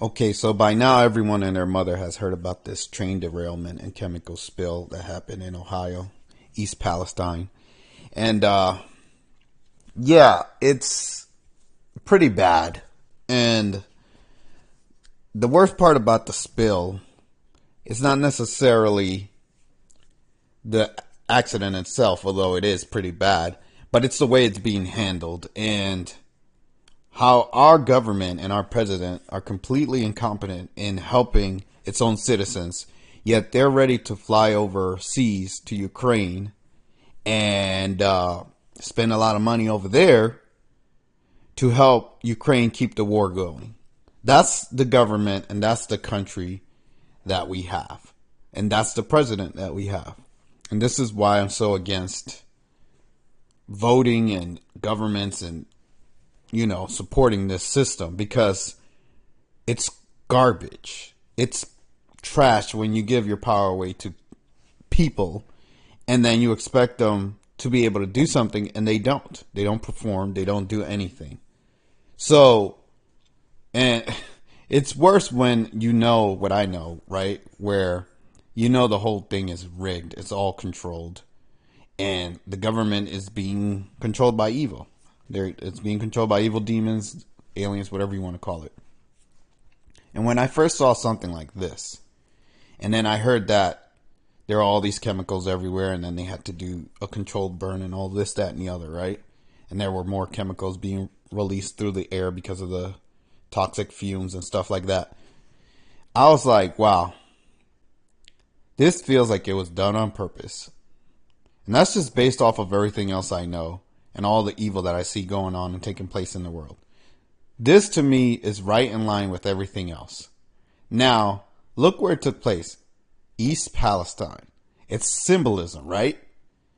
Okay, so by now everyone and their mother has heard about this train derailment and chemical spill that happened in Ohio, East Palestine. And yeah, it's pretty bad. And the worst part about the spill is not necessarily the accident itself, although it is pretty bad, but it's the way it's being handled and how our government and our president are completely incompetent in helping its own citizens, yet they're ready to fly overseas to Ukraine and spend a lot of money over there to help Ukraine keep the war going. That's the government and that's the country that we have. And that's the president that we have. And this is why I'm so against voting and governments and, supporting this system, because it's garbage. It's trash when you give your power away to people and then you expect them to be able to do something and they don't. They don't perform. They don't do anything. So, and it's worse when you know what I know, right? Where the whole thing is rigged. It's all controlled. And the government is being controlled by evil. It's being controlled by evil demons, aliens, whatever you want to call it. And when I first saw something like this, and then I heard that there are all these chemicals everywhere, and then they had to do a controlled burn and all this, that, and the other, right? And there were more chemicals being released through the air because of the toxic fumes and stuff like that. I was like, wow, this feels like it was done on purpose. And that's just based off of everything else I know and all the evil that I see going on and taking place in the world. This to me is right in line with everything else. Now, look where it took place. East Palestine. It's symbolism, right?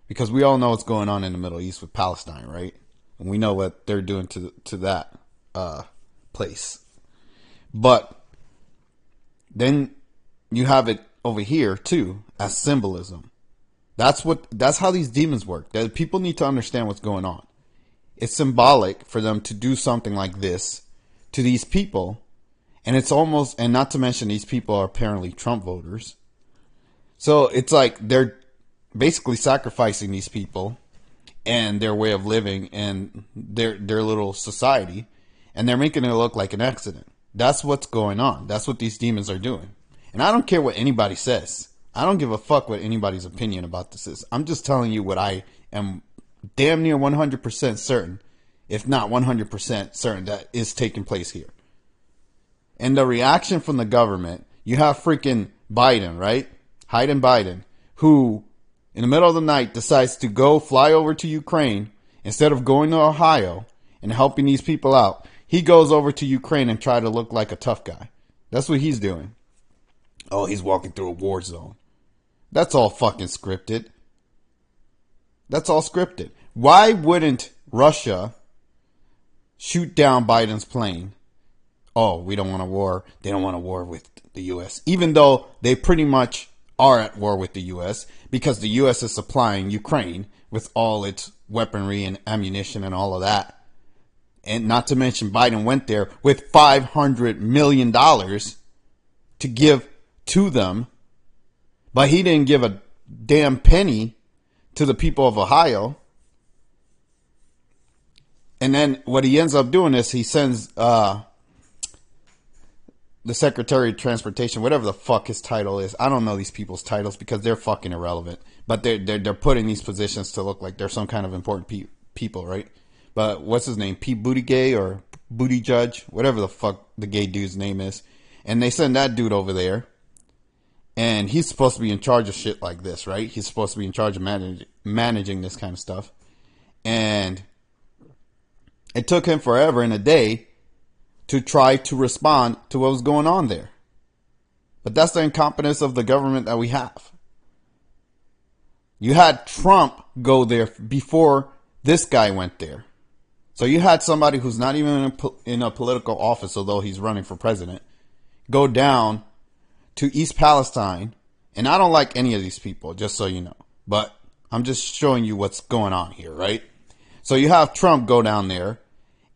Because we all know what's going on in the Middle East with Palestine, right? And we know what they're doing to that place. But then you have it over here too as symbolism. That's how these demons work. That people need to understand what's going on. It's symbolic for them to do something like this to these people, and it's almost, and not to mention these people are apparently Trump voters. So it's like they're basically sacrificing these people and their way of living and their little society, and they're making it look like an accident. That's what's going on. That's what these demons are doing. And I don't care what anybody says. I don't give a fuck what anybody's opinion about this is. I'm just telling you what I am damn near 100% certain, if not 100% certain, that is taking place here. And the reaction from the government, you have freaking Biden, right? Hayden Biden, who in the middle of the night decides to go fly over to Ukraine instead of going to Ohio and helping these people out. He goes over to Ukraine and try to look like a tough guy. That's what he's doing. Oh, he's walking through a war zone. That's all fucking scripted. That's all scripted. Why wouldn't Russia shoot down Biden's plane? Oh, we don't want a war. They don't want a war with the U.S. Even though they pretty much are at war with the U.S. because the U.S. is supplying Ukraine with all its weaponry and ammunition and all of that. And not to mention Biden went there with $500 million to give to them. But he didn't give a damn penny to the people of Ohio. And then what he ends up doing is he sends the Secretary of Transportation, whatever the fuck his title is. I don't know these people's titles because they're fucking irrelevant. But they're put in these positions to look like they're some kind of important people, right? But what's his name? Pete Buttigieg or Booty Judge? Whatever the fuck the gay dude's name is. And they send that dude over there. And he's supposed to be in charge of shit like this, right? He's supposed to be in charge of managing this kind of stuff. And it took him forever and a day to try to respond to what was going on there. But that's the incompetence of the government that we have. You had Trump go there before this guy went there. So you had somebody who's not even in a political office, although he's running for president, go down to East Palestine. And I don't like any of these people, just so you know. But I'm just showing you what's going on here, right? So you have Trump go down there,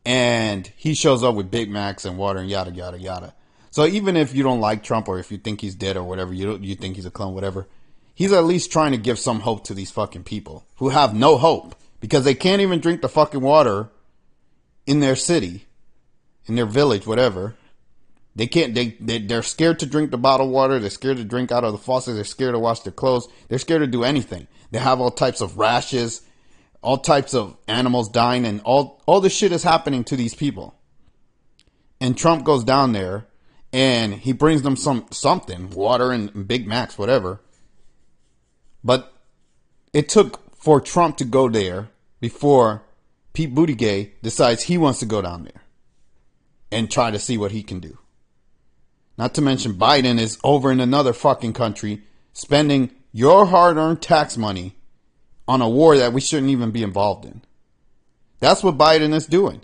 and he shows up with Big Macs and water and yada, yada, yada. So even if you don't like Trump or if you think he's dead or whatever, you think he's a clone, whatever, he's at least trying to give some hope to these fucking people who have no hope because they can't even drink the fucking water in their city, in their village, whatever. They can't, they're scared to drink the bottled water. They're scared to drink out of the faucet. They're scared to wash their clothes. They're scared to do anything. They have all types of rashes, all types of animals dying, and all this shit is happening to these people. And Trump goes down there and he brings them something, water and Big Macs, whatever. But it took for Trump to go there before Pete Buttigieg decides he wants to go down there and try to see what he can do. Not to mention Biden is over in another fucking country spending your hard-earned tax money on a war that we shouldn't even be involved in. That's what Biden is doing.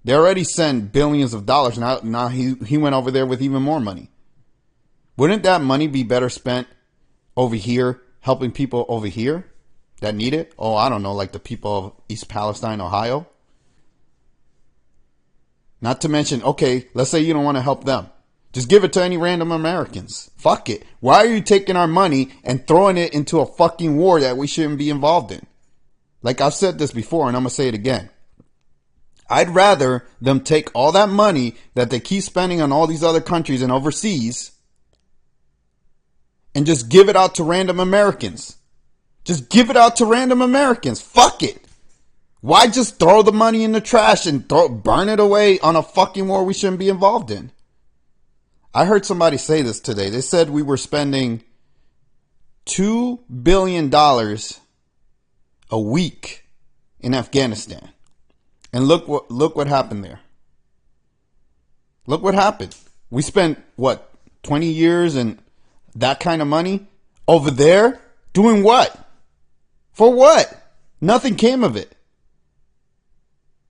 They already send billions of dollars. Now he went over there with even more money. Wouldn't that money be better spent over here, helping people over here that need it? Oh, I don't know, like the people of East Palestine, Ohio. Not to mention, okay, let's say you don't want to help them. Just give it to any random Americans. Fuck it. Why are you taking our money and throwing it into a fucking war that we shouldn't be involved in? Like I've said this before and I'm going to say it again. I'd rather them take all that money that they keep spending on all these other countries and overseas and just give it out to random Americans. Just give it out to random Americans. Fuck it. Why just throw the money in the trash and burn it away on a fucking war we shouldn't be involved in? I heard somebody say this today. They said we were spending $2 billion a week in Afghanistan. And look what happened there. Look what happened. We spent, 20 years and that kind of money over there? Doing what? For what? Nothing came of it.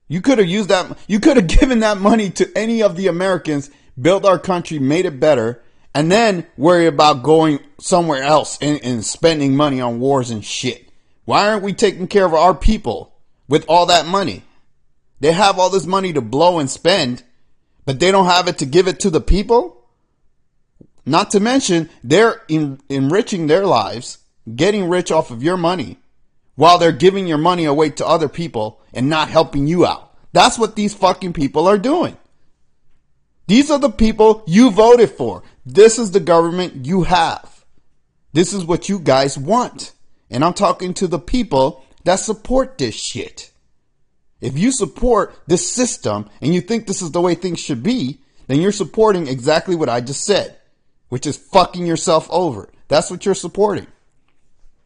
You could have used that. You could have given that money to any of the Americans, built our country, made it better, and then worry about going somewhere else and spending money on wars and shit. Why aren't we taking care of our people with all that money? They have all this money to blow and spend, but they don't have it to give it to the people? Not to mention, they're enriching their lives, getting rich off of your money, while they're giving your money away to other people and not helping you out. That's what these fucking people are doing. These are the people you voted for. This is the government you have. This is what you guys want. And I'm talking to the people that support this shit. If you support this system and you think this is the way things should be, then you're supporting exactly what I just said, which is fucking yourself over. That's what you're supporting.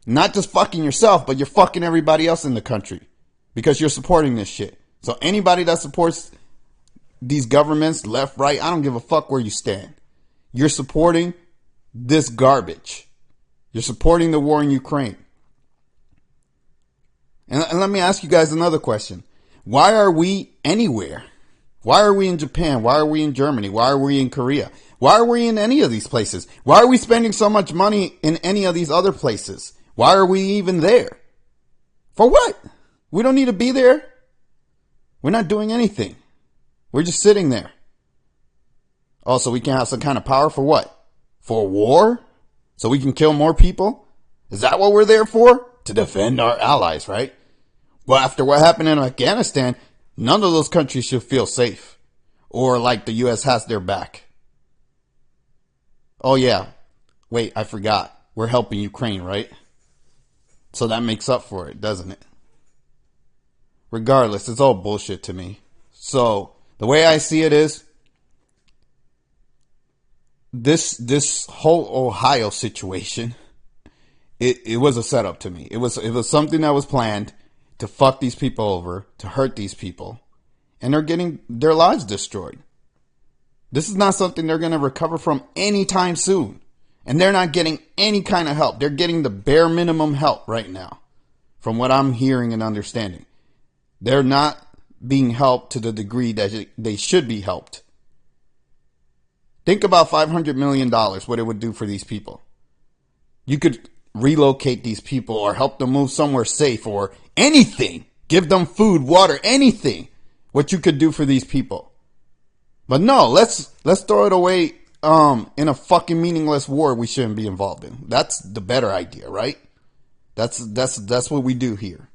Not just fucking yourself, but you're fucking everybody else in the country because you're supporting this shit. So anybody that supports these governments, left, right, I don't give a fuck where you stand. You're supporting this garbage. You're supporting the war in Ukraine. And let me ask you guys another question. Why are we anywhere? Why are we in Japan? Why are we in Germany? Why are we in Korea? Why are we in any of these places? Why are we spending so much money in any of these other places? Why are we even there? For what? We don't need to be there. We're not doing anything. We're just sitting there. Also, we can have some kind of power for what? For war? So we can kill more people? Is that what we're there for? To defend our allies, right? Well, after what happened in Afghanistan, none of those countries should feel safe or like the U.S. has their back. Oh, yeah. Wait, I forgot. We're helping Ukraine, right? So that makes up for it, doesn't it? Regardless, it's all bullshit to me. So the way I see it is this whole Ohio situation, it was a setup to me. It was something that was planned to fuck these people over, to hurt these people, and they're getting their lives destroyed. This is not something they're going to recover from anytime soon. And they're not getting any kind of help. They're getting the bare minimum help right now, from what I'm hearing and understanding. They're not being helped to the degree that they should be helped. Think about $500 million, what it would do for these people. You could relocate these people or help them move somewhere safe or anything. Give them food, water, anything. What you could do for these people. But no, let's throw it away in a fucking meaningless war we shouldn't be involved in. That's the better idea, right? That's what we do here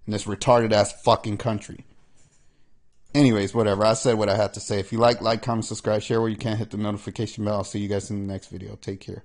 in this retarded ass fucking country. Anyways, whatever. I said what I had to say. If you like, comment, subscribe, share where you can, hit the notification bell. I'll see you guys in the next video. Take care.